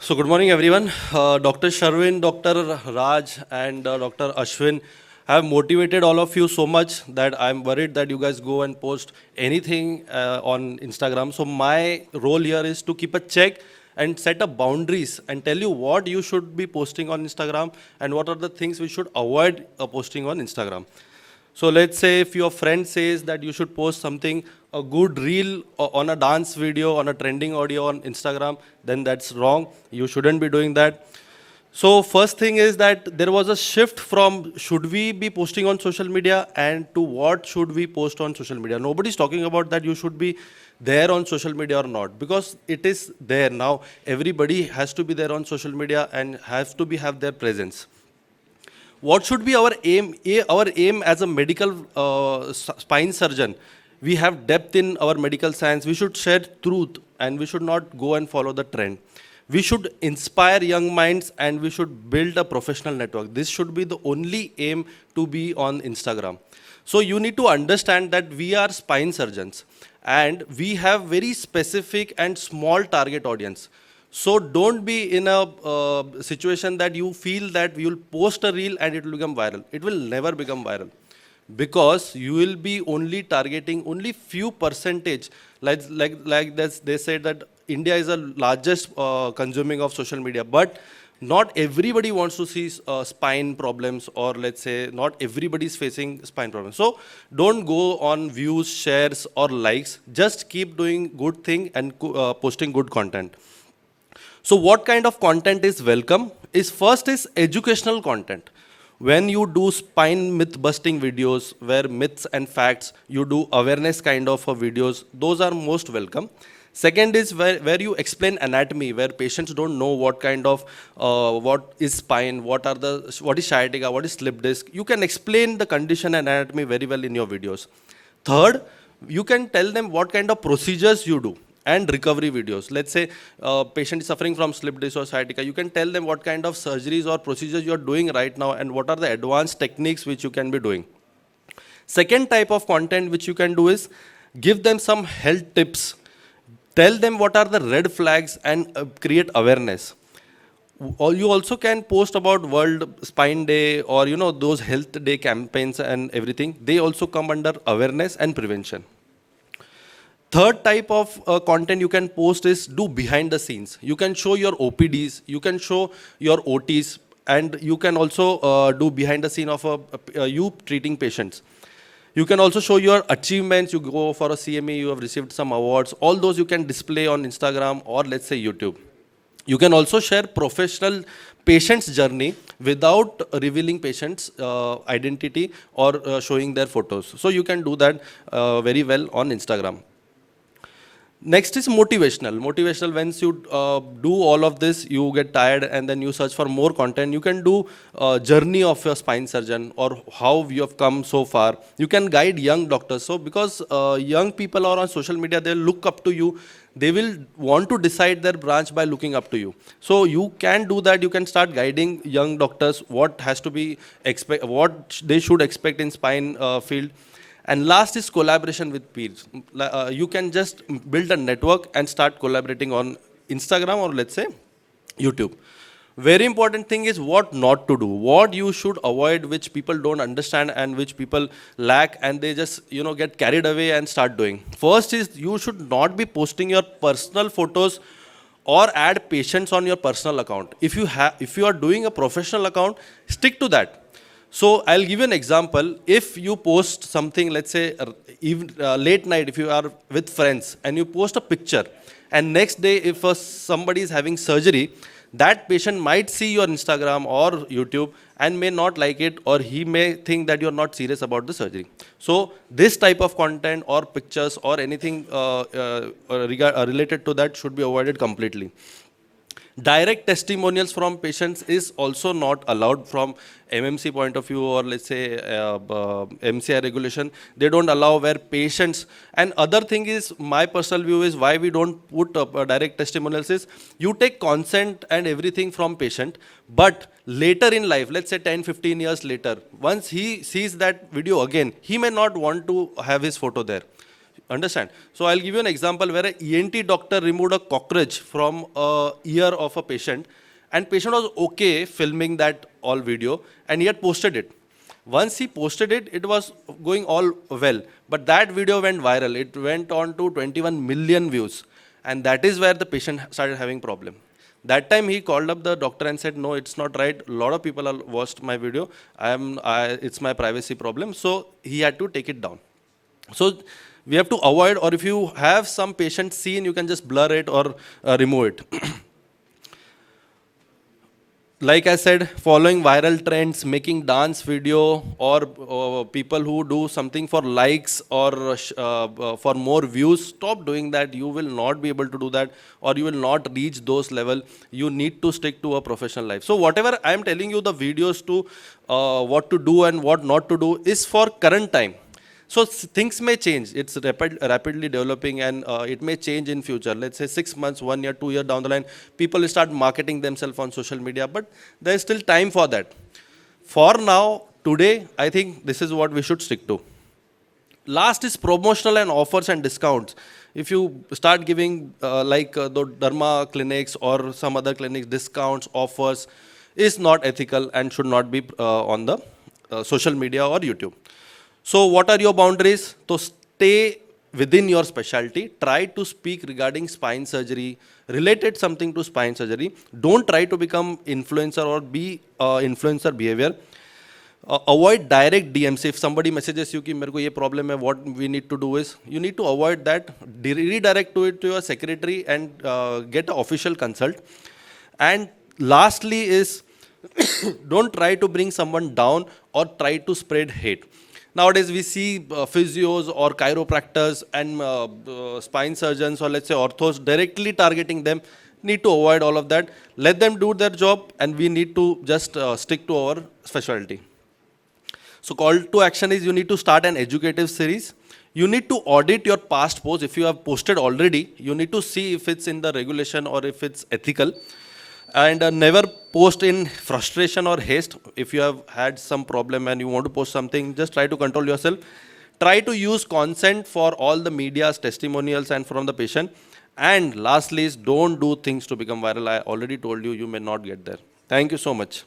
So good morning everyone. Dr. Sharwin, Dr. Raj and Dr. Ashwin have motivated all of you so much that I'm worried that you guys go and post anything on Instagram. So my role here is to keep a check and set up boundaries and tell you what you should be posting on Instagram and what are the things we should avoid posting on Instagram. So let's say if your friend says that you should post something, a good reel on a dance video, on a trending audio on Instagram, then that's wrong. You shouldn't be doing that. So first thing is that there was a shift from should we be posting on social media and to what should we post on social media. Nobody's talking about that you should be there on social media or not, because it is there now. Everybody has to be there on social media and has to have their presence. What should be our aim? Our aim as a medical spine surgeon, we have depth in our medical science. We should share truth and we should not go and follow the trend. We should inspire young minds and we should build a professional network. This should be the only aim to be on Instagram. So you need to understand that we are spine surgeons and we have very specific and small target audience. So don't be in a situation that you feel that you will post a reel and it will become viral. It will never become viral because you will be only targeting only few percentage. Like this, they said that India is the largest consuming of social media, but not everybody wants to see spine problems, or let's say not everybody is facing spine problems. So don't go on views, shares or likes. Just keep doing good thing and posting good content. So what kind of content is welcome? First is educational content. When you do spine myth busting videos, where myths and facts, you do awareness kind of videos, those are most welcome. Second is where you explain anatomy, where patients don't know what kind of, what is spine, what is sciatica, what is slip disc. You can explain the condition and anatomy very well in your videos. Third, you can tell them what kind of procedures you do and recovery videos. Let's say patient is suffering from slip disc or sciatica. You can tell them what kind of surgeries or procedures you are doing right now and what are the advanced techniques which you can be doing. Second type of content which you can do is give them some health tips. Tell them what are the red flags and create awareness. You also can post about World Spine Day or those health day campaigns and everything. They also come under awareness and prevention. Third type of content you can post is do behind the scenes. You can show your OPDs, you can show your OTs, and you can also do behind the scene of you treating patients. You can also show your achievements. You go for a CME, you have received some awards. All those you can display on Instagram or let's say YouTube. You can also share professional patient's journey without revealing patient's identity or showing their photos. So you can do that very well on Instagram. Next is motivational. Motivational, once you do all of this, you get tired and then you search for more content. You can do journey of your spine surgeon or how you have come so far. You can guide young doctors. So because young people are on social media, they look up to you. They will want to decide their branch by looking up to you. So you can do that. You can start guiding young doctors what has to be what they should expect in spine field. And last is collaboration with peers. You can just build a network and start collaborating on Instagram or let's say YouTube. Very important thing is what not to do, what you should avoid, which people don't understand and which people lack and they just get carried away and start doing. First is you should not be posting your personal photos or add patients on your personal account. If you are doing a professional account, stick to that. So I'll give you an example. If you post something, let's say late night, if you are with friends and you post a picture and next day if somebody is having surgery, that patient might see your Instagram or YouTube and may not like it, or he may think that you're not serious about the surgery. So this type of content or pictures or anything related to that should be avoided completely. Direct testimonials from patients is also not allowed from MMC point of view or let's say MCI regulation. They don't allow where patients, and other thing is my personal view is why we don't put direct testimonials is you take consent and everything from patient, but later in life, let's say 10-15 years later, once he sees that video again, he may not want to have his photo there. Understand? So I'll give you an example where an ENT doctor removed a cockroach from a ear of a patient, and patient was okay filming that all video, and he had posted it. Once he posted it, it was going all well. But that video went viral. It went on to 21 million views. And that is where the patient started having problem. That time he called up the doctor and said, no, it's not right. A lot of people have watched my video. It's my privacy problem. So he had to take it down. So we have to avoid, or if you have some patient scene, you can just blur it or remove it. Like I said, following viral trends, making dance video, or people who do something for likes or for more views, stop doing that. You will not be able to do that, or you will not reach those level. You need to stick to a professional life. So whatever I am telling you, the videos to what to do and what not to do is for current time. So things may change. It's rapidly developing, and it may change in future. Let's say 6 months, 1 year, 2 years down the line, people will start marketing themselves on social media, but there is still time for that. For now, today, I think this is what we should stick to. Last is promotional and offers and discounts. If you start giving the derma clinics or some other clinics discounts, offers, is not ethical and should not be on the social media or YouTube. So what are your boundaries? So stay within your specialty. Try to speak regarding spine surgery, related something to spine surgery. Don't try to become influencer or be influencer behavior. Avoid direct DMs. If somebody messages you कि मेरे को ये problem है, what we need to do is, you need to avoid that. Redirect to it to your secretary and get an official consult. And lastly is, don't try to bring someone down or try to spread hate. Nowadays, we see physios or chiropractors and spine surgeons, or let's say orthos, directly targeting them. Need to avoid all of that. Let them do their job, and we need to just stick to our specialty. So call to action is, you need to start an educative series. You need to audit your past posts. If you have posted already, you need to see if it's in the regulation or if it's ethical. And never post in frustration or haste. If you have had some problem and you want to post something, just try to control yourself. Try to use consent for all the media's testimonials and from the patient. And lastly is, don't do things to become viral. I already told you, you may not get there. Thank you so much.